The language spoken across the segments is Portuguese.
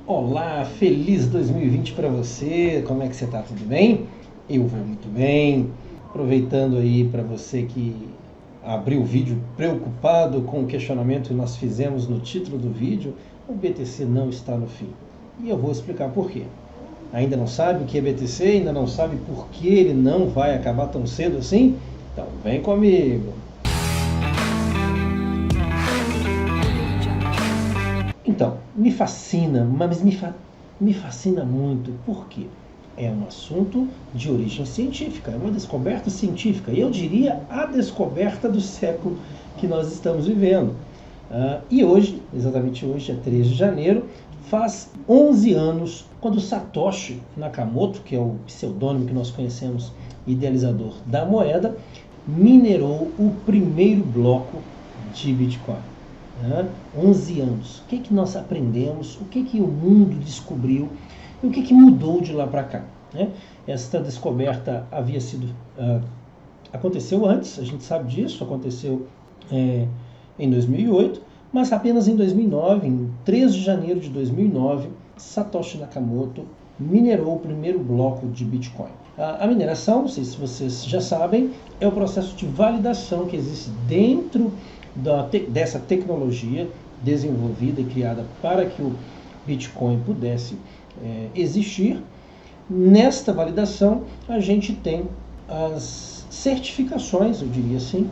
Olá, feliz 2020 para você. Como é que você está? Tudo bem? Eu vou muito bem. Aproveitando aí para você que abriu o vídeo preocupado com o questionamento que nós fizemos no título do vídeo, o BTC não está no fim. E eu vou explicar por quê. Ainda não sabe o que é BTC? Ainda não sabe por que ele não vai acabar tão cedo assim? Então vem comigo. Então, me fascina, mas me fascina muito. Por quê? É um assunto de origem científica, é uma descoberta científica. Eu diria a descoberta do século que nós estamos vivendo. E hoje, exatamente hoje, é 3 de janeiro, faz 11 anos quando Satoshi Nakamoto, que é o pseudônimo que nós conhecemos, idealizador da moeda, minerou o primeiro bloco de Bitcoin. 11 anos. O que nós aprendemos? O que o mundo descobriu? E o que mudou de lá para cá? Esta descoberta havia sido... aconteceu antes, a gente sabe disso, aconteceu em 2008, mas apenas em 2009, em 3 de janeiro de 2009, Satoshi Nakamoto minerou o primeiro bloco de Bitcoin. A mineração, não sei se vocês já sabem, é o processo de validação que existe dentro dessa tecnologia desenvolvida e criada para que o Bitcoin pudesse existir. Nesta validação, a gente tem as certificações, eu diria assim,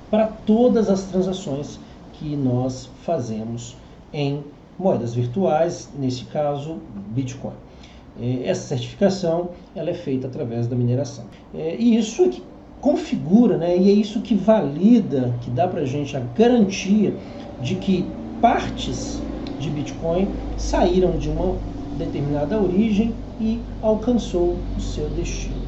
para todas as transações que nós fazemos em moedas virtuais, nesse caso, Bitcoin. Essa certificação ela é feita através da mineração. E isso é que configura, e é isso que valida, que dá para a gente a garantia de que partes de Bitcoin saíram de uma determinada origem e alcançou o seu destino.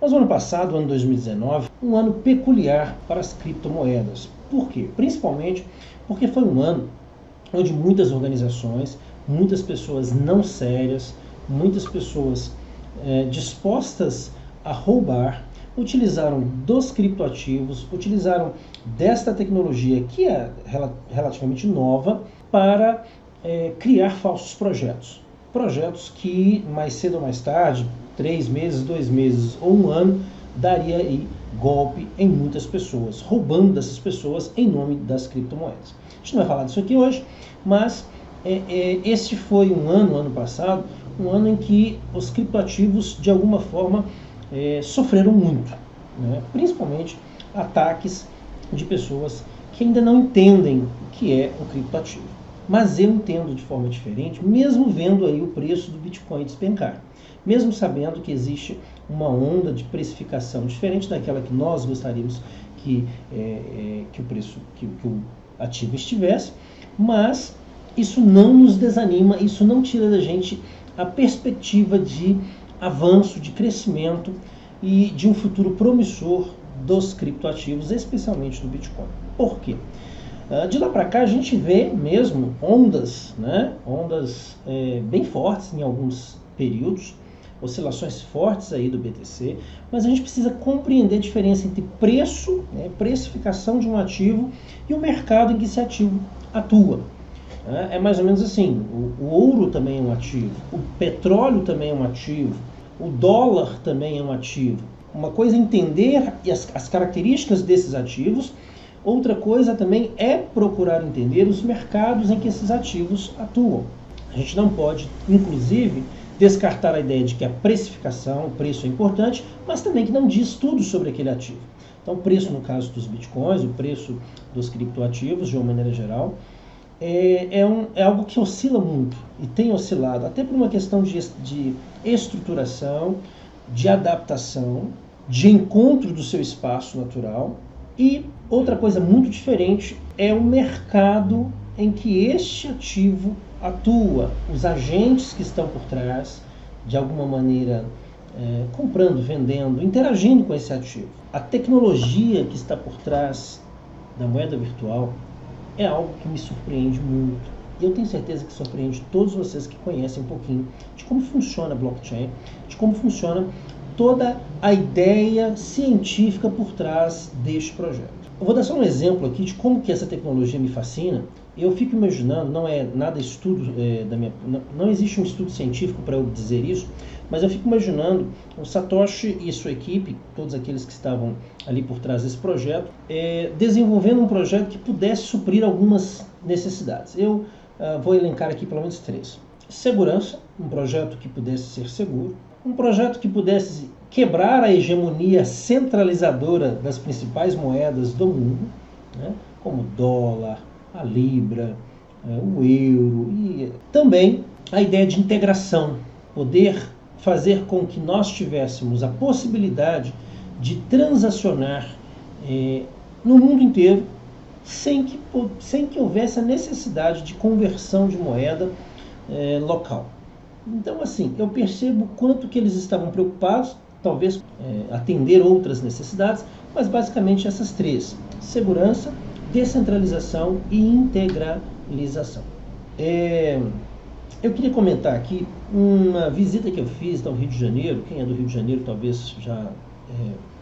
Mas o ano passado, o ano 2019, um ano peculiar para as criptomoedas. Por quê? Principalmente porque foi um ano onde muitas organizações, muitas pessoas não sérias, muitas pessoas dispostas a roubar, utilizaram dos criptoativos, utilizaram desta tecnologia que é relativamente nova para criar falsos projetos. Projetos que mais cedo ou mais tarde, 3 meses, 2 meses ou 1 ano, daria aí golpe em muitas pessoas, roubando dessas pessoas em nome das criptomoedas. A gente não vai falar disso aqui hoje, mas este foi ano passado, um ano em que os criptoativos de alguma forma sofreram muito, principalmente ataques de pessoas que ainda não entendem o que é um criptoativo. Mas eu entendo de forma diferente, mesmo vendo aí o preço do Bitcoin despencar, mesmo sabendo que existe uma onda de precificação diferente daquela que nós gostaríamos que o preço, que o ativo estivesse, mas isso não nos desanima, isso não tira da gente a perspectiva de avanço, de crescimento e de um futuro promissor dos criptoativos, especialmente do Bitcoin. Por quê? De lá para cá a gente vê mesmo ondas, ondas bem fortes em alguns períodos, oscilações fortes aí do BTC, mas a gente precisa compreender a diferença entre preço, precificação de um ativo e o mercado em que esse ativo atua. É mais ou menos assim, o ouro também é um ativo, o petróleo também é um ativo, o dólar também é um ativo. Uma coisa é entender as características desses ativos, outra coisa também é procurar entender os mercados em que esses ativos atuam. A gente não pode, inclusive, descartar a ideia de que a precificação, o preço é importante, mas também que não diz tudo sobre aquele ativo. Então, o preço, no caso dos bitcoins, o preço dos criptoativos, de uma maneira geral, é algo que oscila muito e tem oscilado, até por uma questão de estruturação, de adaptação, de encontro do seu espaço natural. E outra coisa muito diferente é o mercado em que este ativo atua, os agentes que estão por trás, de alguma maneira comprando, vendendo, interagindo com esse ativo. A tecnologia que está por trás da moeda virtual é algo que me surpreende muito. E eu tenho certeza que surpreende todos vocês que conhecem um pouquinho de como funciona a blockchain, de como funciona toda a ideia científica por trás deste projeto. Eu vou dar só um exemplo aqui de como que essa tecnologia me fascina, Eu fico imaginando, não é nada estudo não existe um estudo científico para eu dizer isso, mas eu fico imaginando o Satoshi e sua equipe, todos aqueles que estavam ali por trás desse projeto, desenvolvendo um projeto que pudesse suprir algumas necessidades. Eu vou elencar aqui pelo menos 3. Segurança, um projeto que pudesse ser seguro, um projeto que pudesse quebrar a hegemonia centralizadora das principais moedas do mundo, né, como o dólar, a libra, o euro, e também a ideia de integração, poder fazer com que nós tivéssemos a possibilidade de transacionar no mundo inteiro sem que houvesse a necessidade de conversão de moeda local. Então, assim, eu percebo quanto que eles estavam preocupados, talvez atender outras necessidades, mas basicamente essas 3: segurança, descentralização e integralização. Eu queria comentar aqui uma visita que eu fiz ao Rio de Janeiro. Quem é do Rio de Janeiro talvez já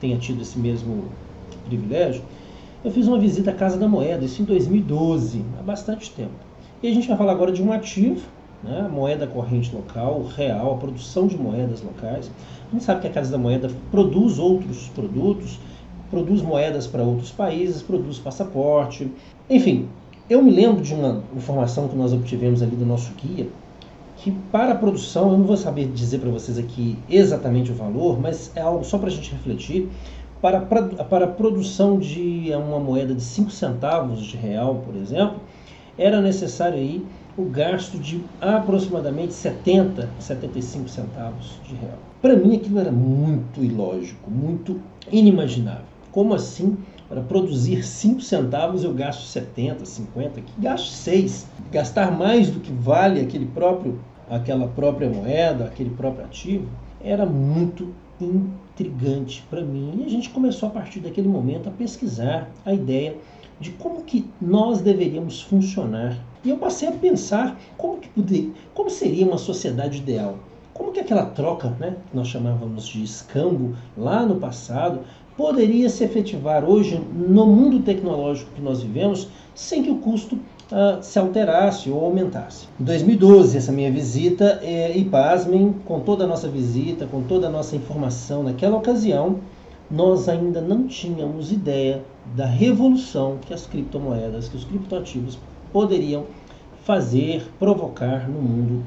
tenha tido esse mesmo privilégio. Eu fiz uma visita à Casa da Moeda, isso em 2012, há bastante tempo. E a gente vai falar agora de um ativo, né, a moeda corrente local, real, a produção de moedas locais. A gente sabe que a Casa da Moeda produz outros produtos, produz moedas para outros países, produz passaporte, enfim. Eu me lembro de uma informação que nós obtivemos ali do nosso guia, que para a produção, eu não vou saber dizer para vocês aqui exatamente o valor, mas é algo só para a gente refletir. Para a produção de uma moeda de 5 centavos de real, por exemplo, era necessário aí o gasto de aproximadamente 75 centavos de real. Para mim aquilo era muito ilógico, muito inimaginável. Como assim? Para produzir 5 centavos eu gasto 70, 50, que gasto 6. Gastar mais do que vale aquela própria moeda, aquele próprio ativo, era muito intrigante para mim. E a gente começou a partir daquele momento a pesquisar a ideia de como que nós deveríamos funcionar. E eu passei a pensar como seria uma sociedade ideal. Como que aquela troca, né, que nós chamávamos de escambo lá no passado, poderia se efetivar hoje no mundo tecnológico que nós vivemos sem que o custo se alterasse ou aumentasse. Em 2012, essa minha visita, e pasmem, com toda a nossa visita, com toda a nossa informação naquela ocasião, nós ainda não tínhamos ideia da revolução que as criptomoedas, que os criptoativos poderiam provocar no mundo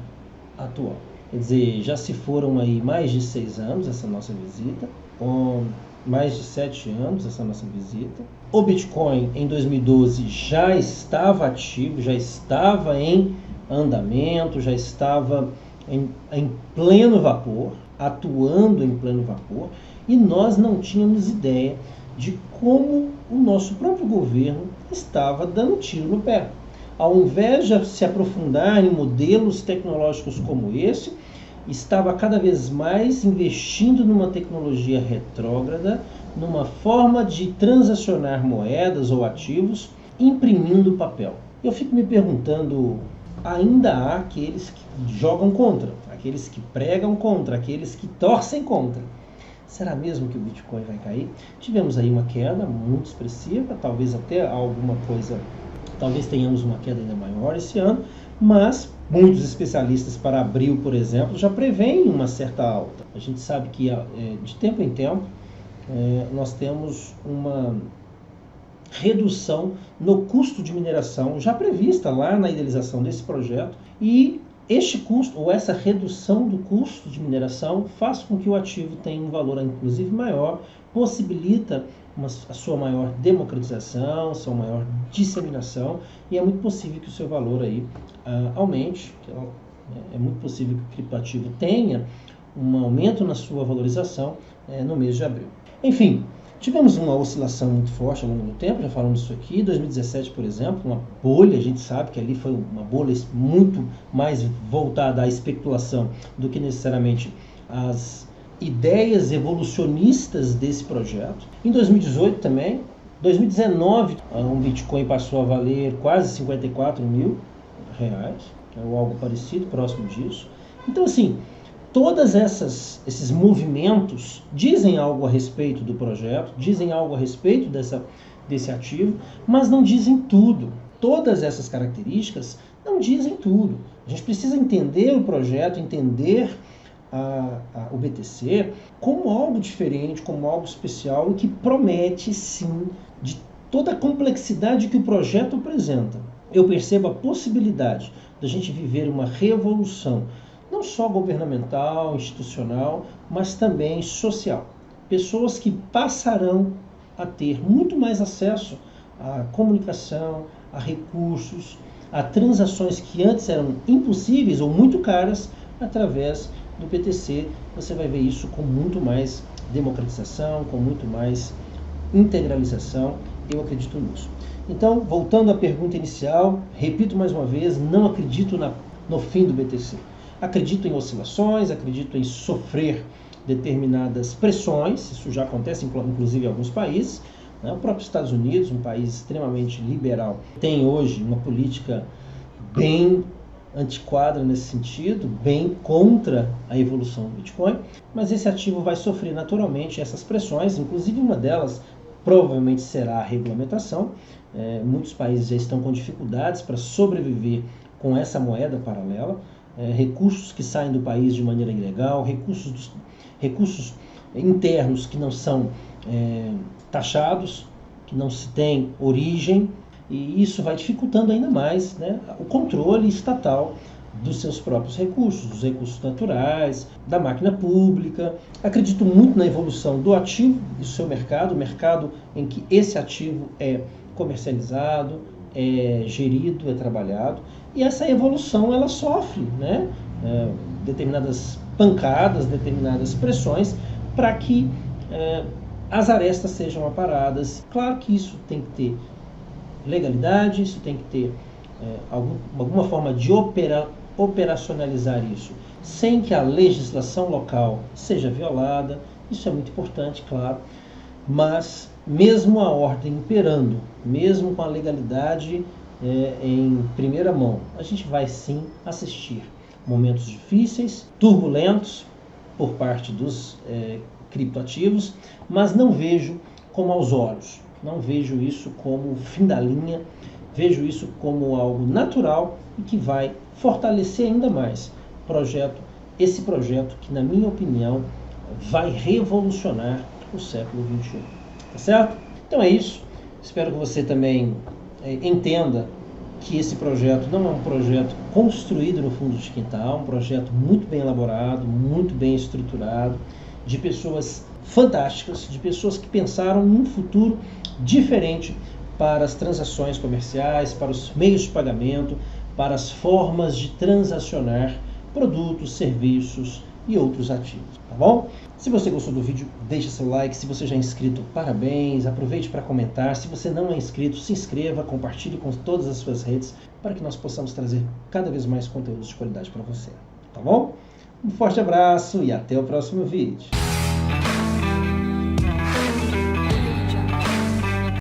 atual. Quer dizer, já se foram aí mais de 6 anos essa nossa visita, com mais de 7 anos essa nossa visita. O Bitcoin em 2012 já estava ativo, já estava em andamento, já estava em pleno vapor, atuando em pleno vapor, e nós não tínhamos ideia de como o nosso próprio governo estava dando tiro no pé. Ao invés de se aprofundar em modelos tecnológicos como esse, estava cada vez mais investindo numa tecnologia retrógrada, numa forma de transacionar moedas ou ativos, imprimindo papel. Eu fico me perguntando, ainda há aqueles que jogam contra, aqueles que pregam contra, aqueles que torcem contra. Será mesmo que o Bitcoin vai cair? Tivemos aí uma queda muito expressiva, talvez até alguma coisa, talvez tenhamos uma queda ainda maior esse ano, mas muitos especialistas para abril, por exemplo, já preveem uma certa alta. A gente sabe que de tempo em tempo nós temos uma redução no custo de mineração já prevista lá na idealização desse projeto, e este custo, ou essa redução do custo de mineração, faz com que o ativo tenha um valor inclusive maior, possibilita a sua maior democratização, sua maior disseminação, e é muito possível que o seu valor aí aumente. É muito possível que o criptoativo tenha um aumento na sua valorização no mês de abril. Enfim, tivemos uma oscilação muito forte ao longo do tempo, já falamos disso aqui. 2017, por exemplo, uma bolha, a gente sabe que ali foi uma bolha muito mais voltada à especulação do que necessariamente às ideias evolucionistas desse projeto. Em 2018 também, 2019, um Bitcoin passou a valer quase 54 mil reais, ou algo parecido, próximo disso. Então, assim, todos esses movimentos dizem algo a respeito do projeto, dizem algo a respeito desse ativo, mas não dizem tudo. todas essas características não dizem tudo. A gente precisa entender o projeto, entender o BTC como algo diferente, como algo especial e que promete, sim, de toda a complexidade que o projeto apresenta. Eu percebo a possibilidade da gente viver uma revolução, não só governamental, institucional, mas também social. Pessoas que passarão a ter muito mais acesso à comunicação, a recursos, a transações que antes eram impossíveis ou muito caras. Através do BTC, você vai ver isso com muito mais democratização, com muito mais integralização. Eu acredito nisso. Então, voltando à pergunta inicial, repito mais uma vez, não acredito no fim do BTC. Acredito em oscilações, acredito em sofrer determinadas pressões, isso já acontece inclusive em alguns países. O próprio Estados Unidos, um país extremamente liberal, tem hoje uma política bem antiquada nesse sentido, bem contra a evolução do Bitcoin, mas esse ativo vai sofrer naturalmente essas pressões, inclusive uma delas provavelmente será a regulamentação. Muitos países já estão com dificuldades para sobreviver com essa moeda paralela, recursos que saem do país de maneira ilegal, recursos internos que não são taxados, que não se tem origem, e isso vai dificultando ainda mais, o controle estatal dos seus próprios recursos, dos recursos naturais, da máquina pública. Acredito muito na evolução do ativo e do seu mercado, o mercado em que esse ativo é comercializado, é gerido, é trabalhado, e essa evolução ela sofre determinadas pancadas, determinadas pressões para que as arestas sejam aparadas. Claro que isso tem que ter legalidade, isso tem que ter alguma forma de operacionalizar isso, sem que a legislação local seja violada. Isso é muito importante, claro, mas mesmo a ordem imperando, mesmo com a legalidade em primeira mão, a gente vai sim assistir momentos difíceis, turbulentos por parte dos criptoativos, mas não vejo como aos olhos. Não vejo isso como o fim da linha, vejo isso como algo natural e que vai fortalecer ainda mais esse projeto que, na minha opinião, vai revolucionar o século XXI. Tá certo? Então é isso. Espero que você também entenda que esse projeto não é um projeto construído no fundo de quintal, um projeto muito bem elaborado, muito bem estruturado, de pessoas fantásticas, de pessoas que pensaram num futuro diferente para as transações comerciais, para os meios de pagamento, para as formas de transacionar produtos, serviços e outros ativos, tá bom? Se você gostou do vídeo, deixa seu like. Se você já é inscrito, parabéns, aproveite para comentar. Se você não é inscrito, se inscreva, compartilhe com todas as suas redes para que nós possamos trazer cada vez mais conteúdos de qualidade para você, tá bom? Um forte abraço e até o próximo vídeo.